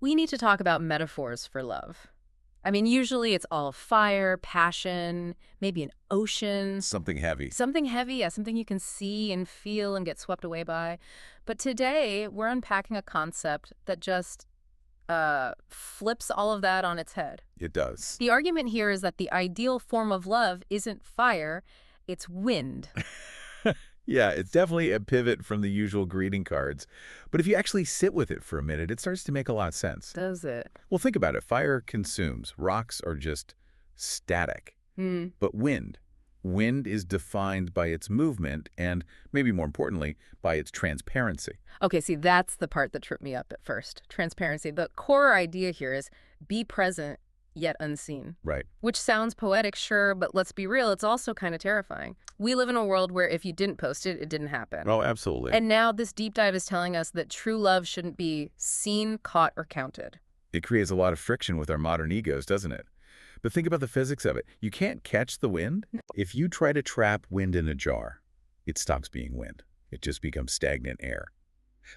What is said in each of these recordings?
We need to talk about metaphors for love. I mean, usually it's all fire, passion, maybe an ocean. Something heavy. Something heavy, yeah, something you can see and feel and get swept away by. But today, we're unpacking a concept that just flips all of that on its head. It does. The argument here is that the ideal form of love isn't fire, it's wind. Yeah, it's definitely a pivot from the usual greeting cards. But if you actually sit with it for a minute, it starts to make a lot of sense. Does it? Well, think about it. Fire consumes. Rocks are just static. Hmm. But wind is defined by its movement and, maybe more importantly, by its transparency. Okay, see, that's the part that tripped me up at first. Transparency. The core idea here is be present, yet unseen. Right. Which sounds poetic, sure, but let's be real, it's also kind of terrifying. We live in a world where if you didn't post it, it didn't happen. Oh, absolutely. And now this deep dive is telling us that true love shouldn't be seen, caught, or counted. It creates a lot of friction with our modern egos, doesn't it? But think about the physics of it. You can't catch the wind. If you try to trap wind in a jar, it stops being wind. It just becomes stagnant air.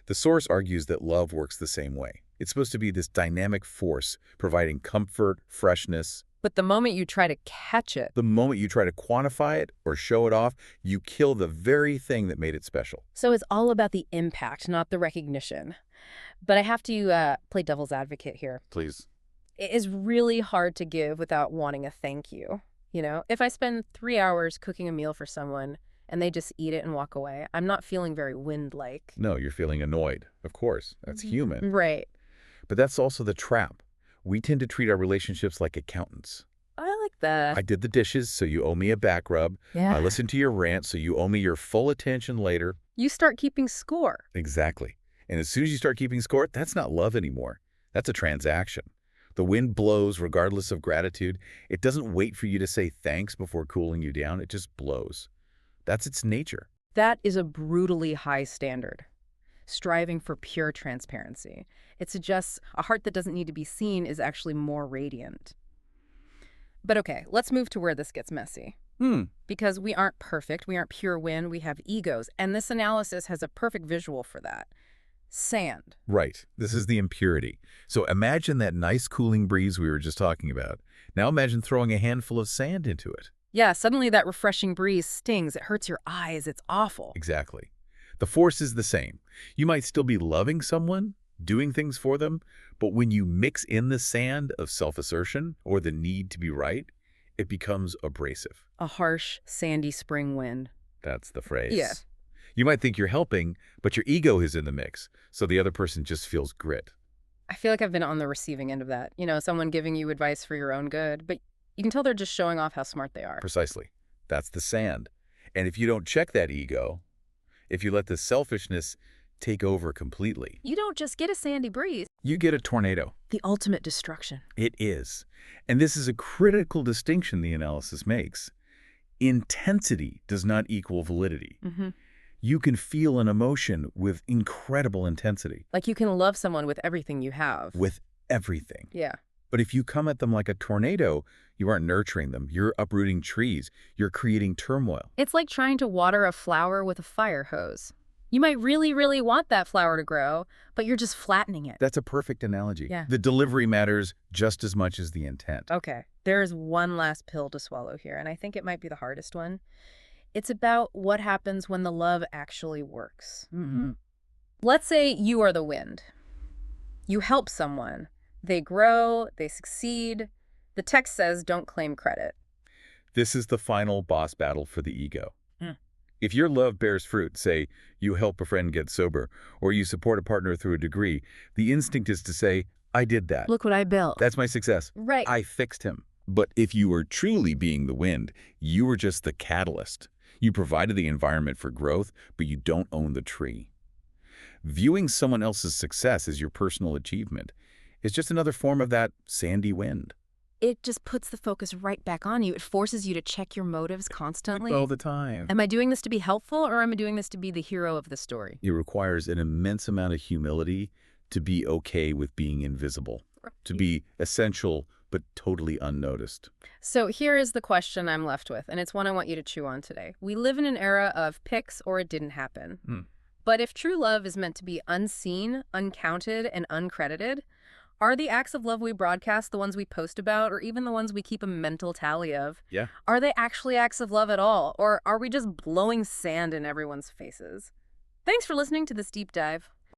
The source argues that love works the same way. It's supposed to be this dynamic force, providing comfort, freshness. But the moment you try to catch it, The moment you try to quantify it or show it off, you kill the very thing that made it special. so it's all about the impact, not the recognition. But I have to play devil's advocate here. Please. It is really hard to give without wanting a thank you. You know, if I spend 3 hours cooking a meal for someone and they just eat it and walk away, I'm not feeling very wind-like. No, you're feeling annoyed. Of course, that's human. Right. But that's also the trap. We tend to treat our relationships like accountants. I like that. I did the dishes, so you owe me a back rub. Yeah. I listened to your rant, so you owe me your full attention later. You start keeping score. Exactly. And as soon as you start keeping score, that's not love anymore. That's a transaction. The wind blows regardless of gratitude. It doesn't wait for you to say thanks before cooling you down. It just blows. That's its nature. That is a brutally high standard. Striving for pure transparency. It suggests a heart that doesn't need to be seen is actually more radiant. But okay, let's move to where this gets messy. Because we aren't perfect, we aren't pure wind, we have egos, and this analysis has a perfect visual for that. Sand. Right. This is the impurity. So imagine that nice cooling breeze we were just talking about. Now imagine throwing a handful of sand into it. Yeah, suddenly that refreshing breeze stings, it hurts your eyes, it's awful. Exactly. The force is the same. You might still be loving someone, doing things for them, but when you mix in the sand of self-assertion or the need to be right, it becomes abrasive. A harsh, sandy spring wind. That's the phrase. Yeah. You might think you're helping, but your ego is in the mix, so the other person just feels grit. I feel like I've been on the receiving end of that. You know, someone giving you advice for your own good, but you can tell they're just showing off how smart they are. Precisely. That's the sand. And if you don't check that ego, if you let the selfishness take over completely, You don't just get a sandy breeze. you get a tornado. The ultimate destruction. It is. And this is a critical distinction the analysis makes. Intensity does not equal validity. You can feel an emotion with incredible intensity, Like you can love someone with everything you have. with everything. Yeah. But if you come at them like a tornado, you aren't nurturing them. You're uprooting trees. You're creating turmoil. It's like trying to water a flower with a fire hose. You might really, really want that flower to grow, but you're just flattening it. That's a perfect analogy. Yeah. The delivery matters just as much as the intent. Okay, there's one last pill to swallow here, and I think it might be the hardest one. It's about what happens when the love actually works. Let's say you are the wind. You help someone. They grow, they succeed. The text says don't claim credit. This is the final boss battle for the ego. If your love bears fruit, say you help a friend get sober, or you support a partner through a degree, the instinct is to say, I did that. Look what I built. That's my success. Right. I fixed him. But if you were truly being the wind, you were just the catalyst. You provided the environment for growth, but you don't own the tree. Viewing someone else's success as your personal achievement is just another form of that sandy wind. It just puts the focus right back on you. It forces you to check your motives constantly. All the time. Am I doing this to be helpful, or am I doing this to be the hero of the story? It requires an immense amount of humility to be okay with being invisible, to be essential but totally unnoticed. So here is the question I'm left with, and it's one I want you to chew on today. We live in an era of pics or it didn't happen. But if true love is meant to be unseen, uncounted, and uncredited, Are the acts of love we broadcast the ones we post about, or even the ones we keep a mental tally of? Yeah. Are they actually acts of love at all, or are we just blowing sand in everyone's faces? Thanks for listening to this deep dive.